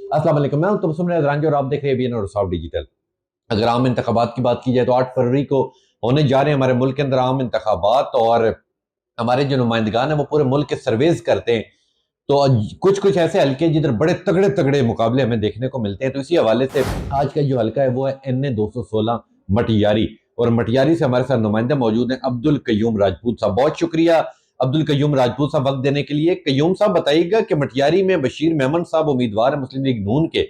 अस्सलाम वालेकुम, मैं हूं तबस्सुम रियाज रांझा और आप देख रहे हैं ABN और साउथ डिजिटल। अगर आम इंतखाबात की बात की जाए तो 8 फरवरी को होने जा रहे हैं हमारे मुल्क के अंदर आम इंतखाबात, और हमारे जो नुमाइंदगान हैं वो पूरे मुल्क के सर्वेज करते हैं। तो कुछ कुछ ऐसे हल्के जिधर बड़े तगड़े तगड़े मुकाबले हमें देखने को मिलते हैं। तो इसी हवाले से आज का जो हल्का है वो है NA 216 मटियारी, और मटियारी से हमारे साथ नुमाइंदे मौजूद हैं अब्दुल कय्यूम राजपूत साहब। बहुत शुक्रिया अब्दुल कय्यूम राजपूत साहब वक्त देने के लिए। कय्यूम साहब बताइएगा कि मटियारी में बशीर मेमन साहब उम्मीदवार है मुस्लिम लीग नून के,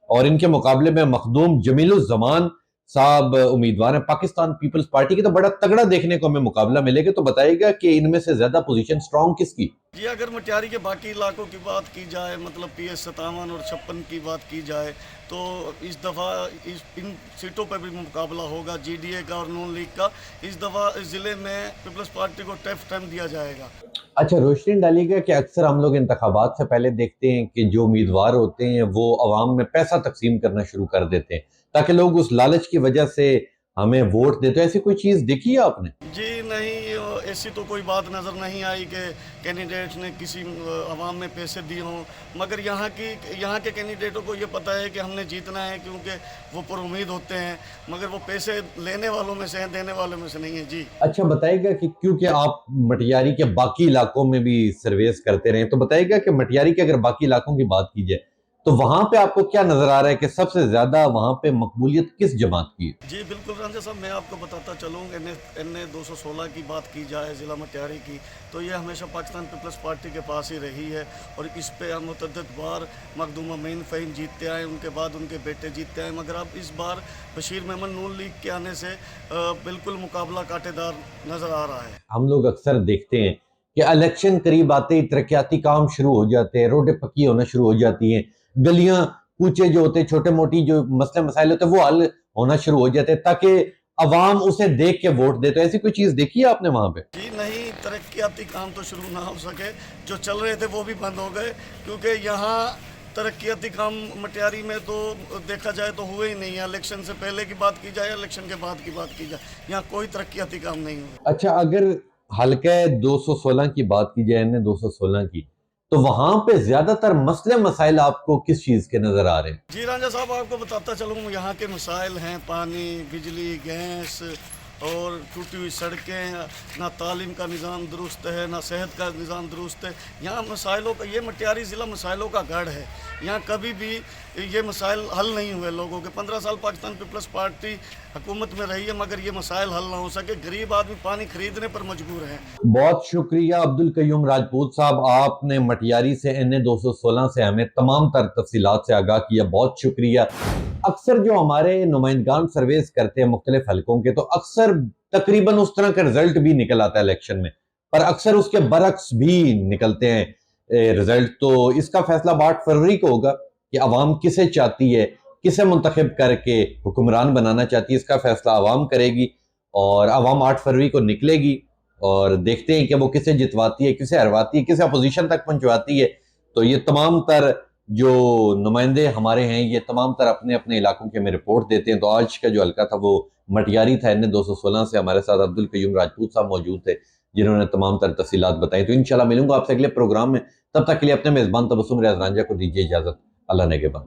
और इनके मुकाबले में मखदूम जमीलुज़्ज़मान साहब उम्मीदवार हैं पाकिस्तान पीपल्स पार्टी के। तो बड़ा तगड़ा देखने को हमें मुकाबला मिलेगा। तो बताइएगा कि इनमें से ज्यादा पोजीशन स्ट्रांग किसकी? जी, अगर मटियारी के बाकी इलाकों की बात की जाए, मतलब PS 57 और 56 की बात की जाए, तो इस दफ़ा इन सीटों पर भी मुकाबला होगा GDA का और नून लीग का। इस दफ़ा इस ज़िले में पीपल्स पार्टी को टफ टाइम दिया जाएगा। अच्छा, रोशनी डालिएगा कि अक्सर हम लोग इंतखाबात से पहले देखते हैं कि जो उम्मीदवार होते हैं वो अवाम में पैसा तकसीम करना शुरू कर देते हैं ताकि लोग उस लालच की वजह से हमें वोट देते हैं। ऐसी कोई चीज देखी है आपने? जी नहीं, ऐसी तो कोई बात नज़र नहीं आई कि कैंडिडेट ने किसी अवाम में पैसे दिए हों, मगर यहाँ के कैंडिडेटों को ये पता है कि हमने जीतना है, क्योंकि वो पर उम्मीद होते हैं, मगर वो पैसे लेने वालों में से हैं, देने वालों में से नहीं है। जी अच्छा, बताइएगा कि क्योंकि आप मटियारी के बाकी इलाकों में भी सर्वेस करते रहे, तो बताइएगा कि मटियारी के अगर बाकी इलाकों की बात की जाए तो वहां पे आपको क्या नजर आ रहा है कि सबसे ज्यादा वहां पे मकबूलियत किस जमात की है? जी बिल्कुल रांझा साहब, मैं आपको बताता चलूँ। NA 216 की बात की जाए ज़िला मटियारी की, तो ये हमेशा पाकिस्तान पीपल्स पार्टी के पास ही रही है, और इस पे हम मुतअद्दिद बार मखदूम अमीन फ़हीम जीतते आए, उनके बाद उनके बेटे जीतते आए, मगर अब इस बार बशीर मेमन नून लीग के आने से बिल्कुल मुकाबला कांटेदार नज़र आ रहा है। हम लोग अक्सर देखते हैं कि इलेक्शन करीब आते ही तरक्याती काम शुरू हो जाते हैं, रोडें पक्की होना शुरू हो जाती हैं, गलियां कूचे जो होते हैं, छोटे मोटी जो मसले मसाइल होते हैं वो हल होना शुरू हो जाते हैं ताकि अवाम उसे देख के वोट दे। तो ऐसी कोई चीज देखी है आपने वहां पे? जी नहीं, तरक्याती काम तो शुरू ना हो सके, जो चल रहे थे वो भी बंद हो गए, क्योंकि यहाँ तरक्याती काम मटियारी में तो देखा जाए तो हुए ही नहीं है। इलेक्शन से पहले की बात की जाए, इलेक्शन के बाद की बात की जाए, यहाँ कोई तरक्याती काम नहीं हुआ। अच्छा, अगर हल्का 216 की बात की जाए, ने 216 की, तो वहां पे ज्यादातर मसले मसाइल आपको किस चीज के नजर आ रहे हैं? जी रांझा साहब, आपको बताता चलूँ, यहाँ के मसाइल हैं पानी, बिजली, गैस और टूटी हुई सड़कें, ना तालीम का निज़ाम दुरुस्त है, ना सेहत का निज़ाम दुरुस्त है। यहाँ मसाइलों का, ये मटियारी ज़िला मसाइलों का गढ़ है। यहाँ कभी भी ये मसाइल हल नहीं हुए लोगों के। 15 साल पाकिस्तान पीपल्स पार्टी हुकूमत में रही है, मगर ये मसाइल हल ना हो सके। गरीब आदमी पानी खरीदने पर मजबूर है। बहुत शुक्रिया अब्दुल कय्यूम राजपूत साहब, आपने मटियारी से NA 216 से हमें तमाम तर तफसीलात से आगाह किया। बहुत शुक्रिया। अक्सर जो हमारे नुमाइंदगान सर्वेस करते हैं मुख्तलिफ हलकों के, तो अक्सर तकरीबन उस तरह का रिजल्ट भी निकल आता है इलेक्शन में, पर अक्सर उसके बरक्स भी निकलते हैं रिजल्ट। तो इसका फैसला 8 फरवरी को होगा कि अवाम किसे चाहती है, किसे मुंतखब करके हुक्मरान बनाना चाहती है। इसका फैसला अवाम करेगी, और अवाम 8 फरवरी को निकलेगी, और देखते हैं कि वो किसे जितवाती है, किसे हरवाती है, किसे अपोजिशन तक पहुंचवाती है। तो ये तमाम तर जो नुमाइंदे हमारे हैं, ये तमाम तर अपने अपने इलाकों के में रिपोर्ट देते हैं। तो आज का जो हल्का था वो मटियारी था। NA 216 से हमारे साथ अब्दुल कय्यूम राजपूत साहब मौजूद थे, जिन्होंने तमाम तर तफसीलात बताई। तो इंशाल्लाह मिलूंगा आपसे अगले प्रोग्राम में। तब तक के लिए अपने मेजबान तबस्सुम रियाज रांझा को दीजिए इजाजत। अल्लाह नेगेबान।